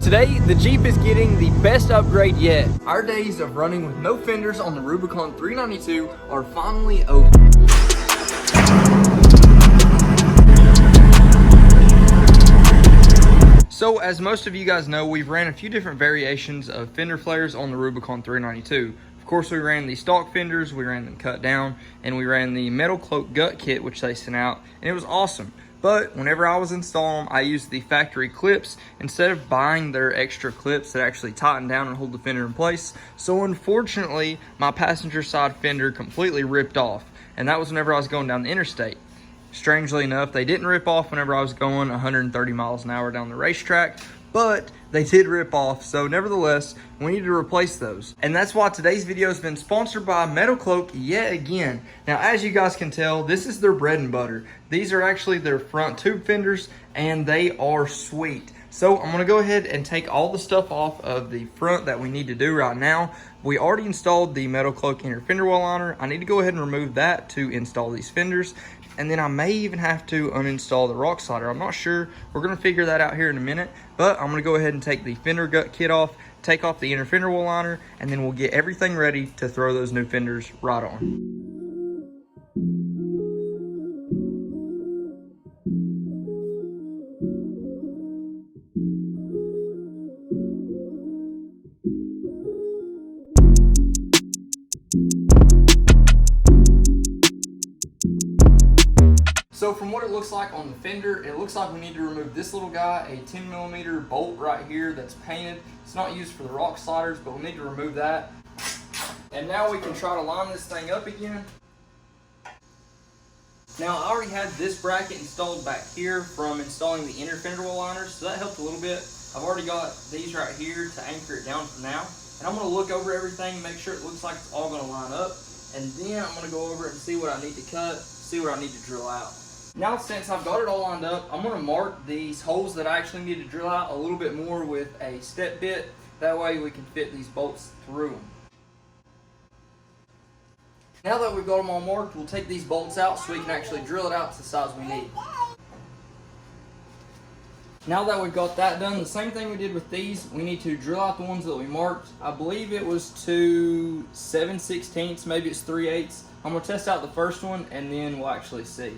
Today, the Jeep is getting the best upgrade yet. Our days of running with no fenders on the Rubicon 392 are finally over. So as most of you guys know, we've ran a few different variations of fender flares on the Rubicon 392. Of course, we ran the stock fenders, we ran them cut down, and we ran the Metalcloak Gut kit, which they sent out, and it was awesome. But whenever I was installing them, I used the factory clips instead of buying their extra clips that actually tighten down and hold the fender in place. So unfortunately, my passenger side fender completely ripped off, and that was whenever I was going down the interstate. Strangely enough, they didn't rip off whenever I was going 130 miles an hour down the racetrack, but they did rip off, so nevertheless, we need to replace those. And that's why today's video has been sponsored by Metalcloak yet again. Now, as you guys can tell, this is their bread and butter. These are actually their front tube fenders, and they are sweet. So I'm gonna go ahead and take all the stuff off of the front that we need to do right now. We already installed the Metalcloak inner fender well liner. I need to go ahead and remove that to install these fenders. And then I may even have to uninstall the rock slider. I'm not sure. We're gonna figure that out here in a minute, but I'm gonna go ahead and take the Fender Gut kit off, take off the inner fender well liner, and then we'll get everything ready to throw those new fenders right on. So from what it looks like on the fender, it looks like we need to remove this little guy, a 10mm bolt right here that's painted. It's not used for the rock sliders, but we'll need to remove that. And now we can try to line this thing up again. Now I already had this bracket installed back here from installing the inner fender well liners, so that helped a little bit. I've already got these right here to anchor it down for now. And I'm gonna look over everything, make sure it looks like it's all gonna line up. And then I'm gonna go over it and see what I need to cut, see what I need to drill out. Now, since I've got it all lined up, I'm going to mark these holes that I actually need to drill out a little bit more with a step bit. That way we can fit these bolts through them. Now that we've got them all marked, we'll take these bolts out so we can actually drill it out to the size we need. Now that we've got that done, the same thing we did with these, we need to drill out the ones that we marked. I believe it was to 7/16, maybe it's 3/8. I'm going to test out the first one and then we'll actually see.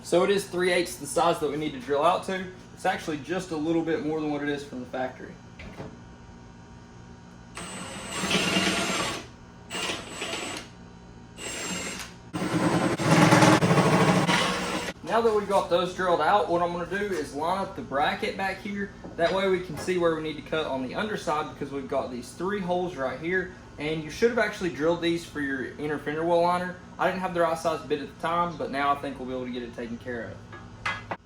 So it is 3/8 the size that we need to drill out to. It's actually just a little bit more than what it is from the factory. Now that we've got those drilled out, what I'm going to do is line up the bracket back here. That way we can see where we need to cut on the underside, because we've got these 3 holes right here. And you should have actually drilled these for your inner fender well liner. I didn't have the right size bit at the time, but now I think we'll be able to get it taken care of.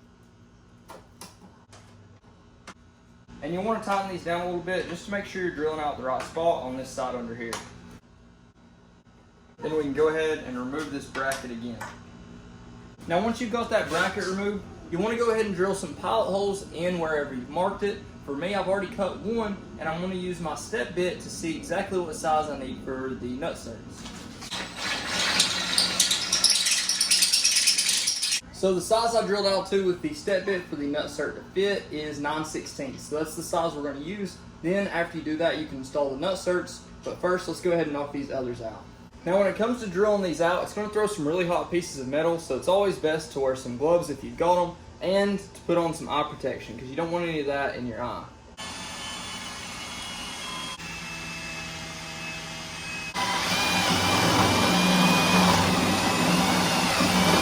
And you'll want to tighten these down a little bit just to make sure you're drilling out the right spot on this side under here. Then we can go ahead and remove this bracket again. Now once you've got that bracket removed, you want to go ahead and drill some pilot holes in wherever you've marked it. For me, I've already cut one, and I'm going to use my step bit to see exactly what size I need for the nutserts. So the size I drilled out to with the step bit for the nutsert to fit is 9/16. So that's the size we're going to use. Then after you do that, you can install the nutserts. But first, let's go ahead and knock these others out. Now when it comes to drilling these out, it's going to throw some really hot pieces of metal, so it's always best to wear some gloves if you've got them, and to put on some eye protection, because you don't want any of that in your eye.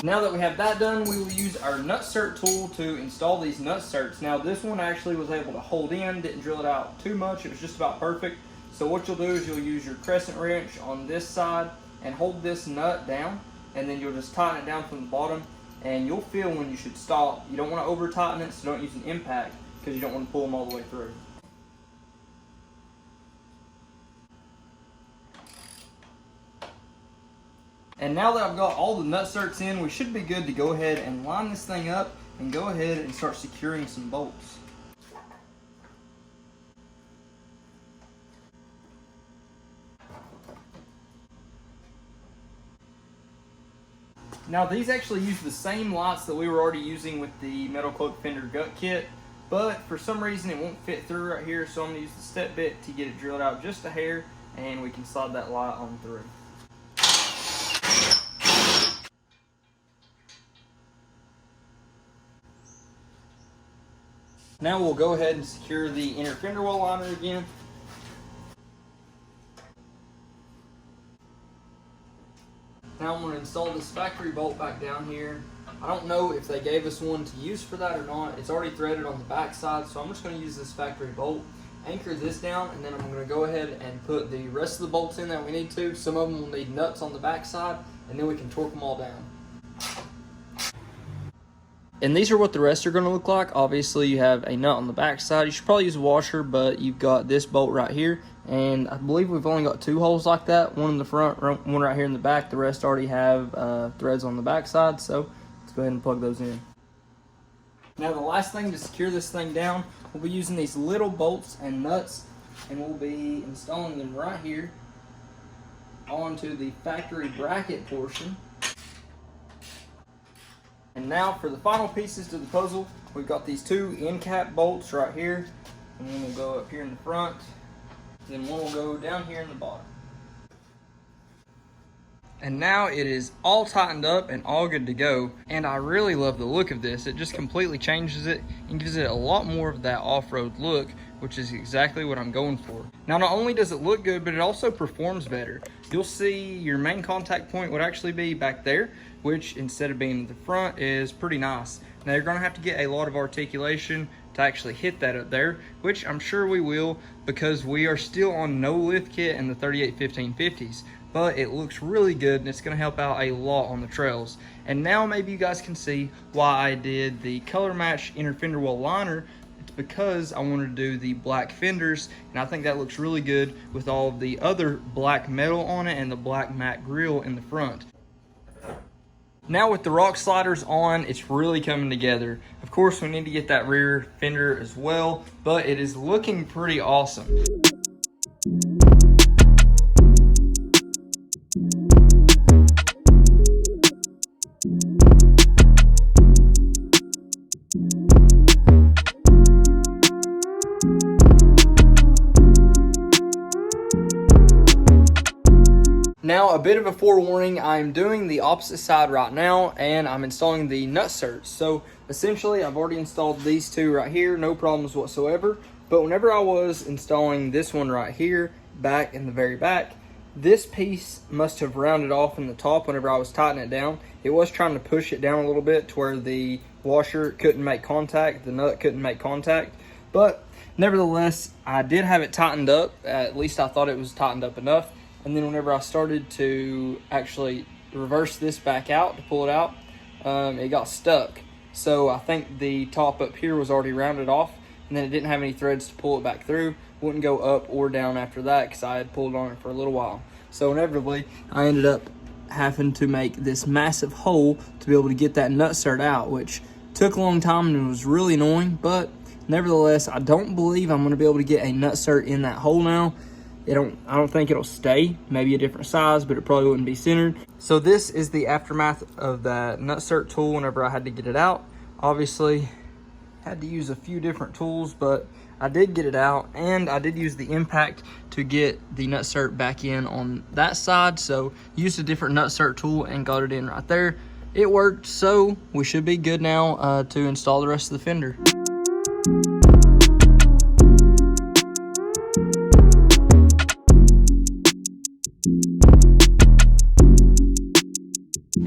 Now that we have that done, we will use our nutsert tool to install these nutserts. Now this one actually was able to hold in, didn't drill it out too much, it was just about perfect. So what you'll do is you'll use your crescent wrench on this side and hold this nut down, and then you'll just tighten it down from the bottom, and you'll feel when you should stop. You don't want to over tighten it, so don't use an impact, because you don't want to pull them all the way through. And now that I've got all the nutserts in, we should be good to go ahead and line this thing up and go ahead and start securing some bolts. Now these actually use the same lights that we were already using with the Metalcloak Fender Gut kit. but for some reason it won't fit through right here, so I'm going to use the step bit to get it drilled out just a hair, and we can slide that light on through. Now we'll go ahead and secure the inner fender well liner again. Now I'm going to install this factory bolt back down here. I don't know if they gave us one to use for that or not. It's already threaded on the back side, so I'm just going to use this factory bolt, anchor this down, and then I'm going to go ahead and put the rest of the bolts in that we need to. Some of them will need nuts on the back side, and then we can torque them all down. And these are what the rest are going to look like. Obviously you have a nut on the back side. You should probably use a washer, but you've got this bolt right here, and I believe we've only got 2 holes like that, one in the front, one right here in the back. The rest already have threads on the back side, so let's go ahead and plug those in. Now the last thing to secure this thing down, we'll be using these little bolts and nuts, and we'll be installing them right here onto the factory bracket portion. And now for the final pieces to the puzzle, we've got these 2 end cap bolts right here, and one will go up here in the front, then one will go down here in the bottom. And now it is all tightened up and all good to go, and I really love the look of this. It just completely changes it and gives it a lot more of that off-road look, which is exactly what I'm going for. Now not only does it look good, but it also performs better. You'll see your main contact point would actually be back there, which instead of being in the front is pretty nice. Now you're going to have to get a lot of articulation to actually hit that up there, which I'm sure we will, because we are still on no lift kit in the 38-1550s. But it looks really good, and it's going to help out a lot on the trails. And now maybe you guys can see why I did the color match inner fender well liner. It's because I wanted to do the black fenders, and I think that looks really good with all of the other black metal on it and the black matte grille in the front. Now with the rock sliders on, it's really coming together. Of course, we need to get that rear fender as well, but it is looking pretty awesome. Now, a bit of a forewarning, I'm doing the opposite side right now, and I'm installing the Nutsert. So essentially, I've already installed these 2 right here, no problems whatsoever. But whenever I was installing this one right here, back in the very back, this piece must have rounded off in the top whenever I was tightening it down. It was trying to push it down a little bit to where the washer couldn't make contact, the nut couldn't make contact. But nevertheless, I did have it tightened up. At least I thought it was tightened up enough. And then whenever I started to actually reverse this back out to pull it out, it got stuck. So I think the top up here was already rounded off, and then it didn't have any threads to pull it back through. Wouldn't go up or down after that because I had pulled on it for a little while. So inevitably, I ended up having to make this massive hole to be able to get that Nutsert out, which took a long time and was really annoying. But nevertheless, I don't believe I'm going to be able to get a Nutsert in that hole now. I don't think it'll stay, maybe a different size, but it probably wouldn't be centered. So this is the aftermath of that Nutsert tool whenever I had to get it out. Obviously, had to use a few different tools, but I did get it out, and I did use the impact to get the Nutsert back in on that side. So used a different Nutsert tool and got it in right there. It worked, so we should be good now to install the rest of the fender.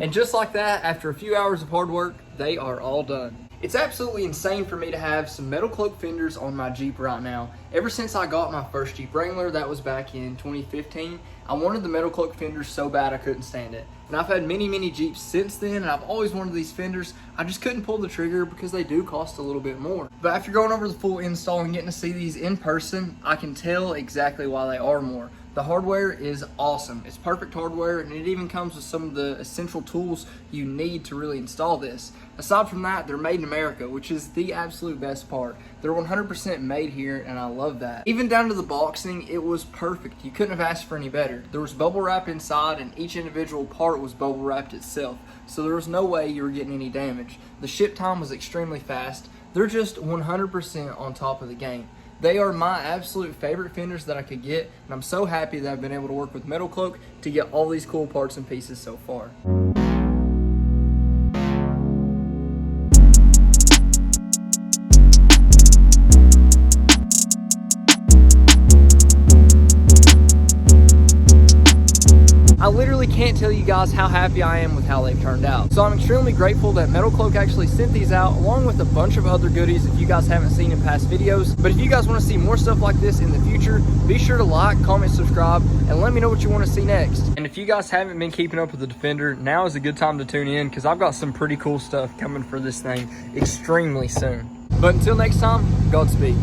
And just like that, after a few hours of hard work, they are all done. It's absolutely insane for me to have some Metalcloak fenders on my Jeep right now. Ever since I got my first Jeep Wrangler, that was back in 2015, I wanted the Metalcloak fenders so bad I couldn't stand it. And I've had many Jeeps since then, and I've always wanted these fenders. I just couldn't pull the trigger because they do cost a little bit more. But after going over the full install and getting to see these in person, I can tell exactly why they are more. The hardware is awesome. It's perfect hardware, and it even comes with some of the essential tools you need to really install this. Aside from that, they're made in America, which is the absolute best part. They're 100% made here, and I love that. Even down to the boxing, it was perfect. You couldn't have asked for any better. There was bubble wrap inside, and each individual part was bubble wrapped itself, so there was no way you were getting any damage. The ship time was extremely fast. they're just 100% on top of the game. They are my absolute favorite fenders that I could get, and I'm so happy that I've been able to work with Metalcloak to get all these cool parts and pieces so far. I literally can't tell you guys how happy I am with how they've turned out. So I'm extremely grateful that Metalcloak actually sent these out, along with a bunch of other goodies if you guys haven't seen in past videos. But if you guys want to see more stuff like this in the future, be sure to like, comment, subscribe, and let me know what you want to see next. And if you guys haven't been keeping up with the Defender, now is a good time to tune in, because I've got some pretty cool stuff coming for this thing extremely soon. But until next time, Godspeed.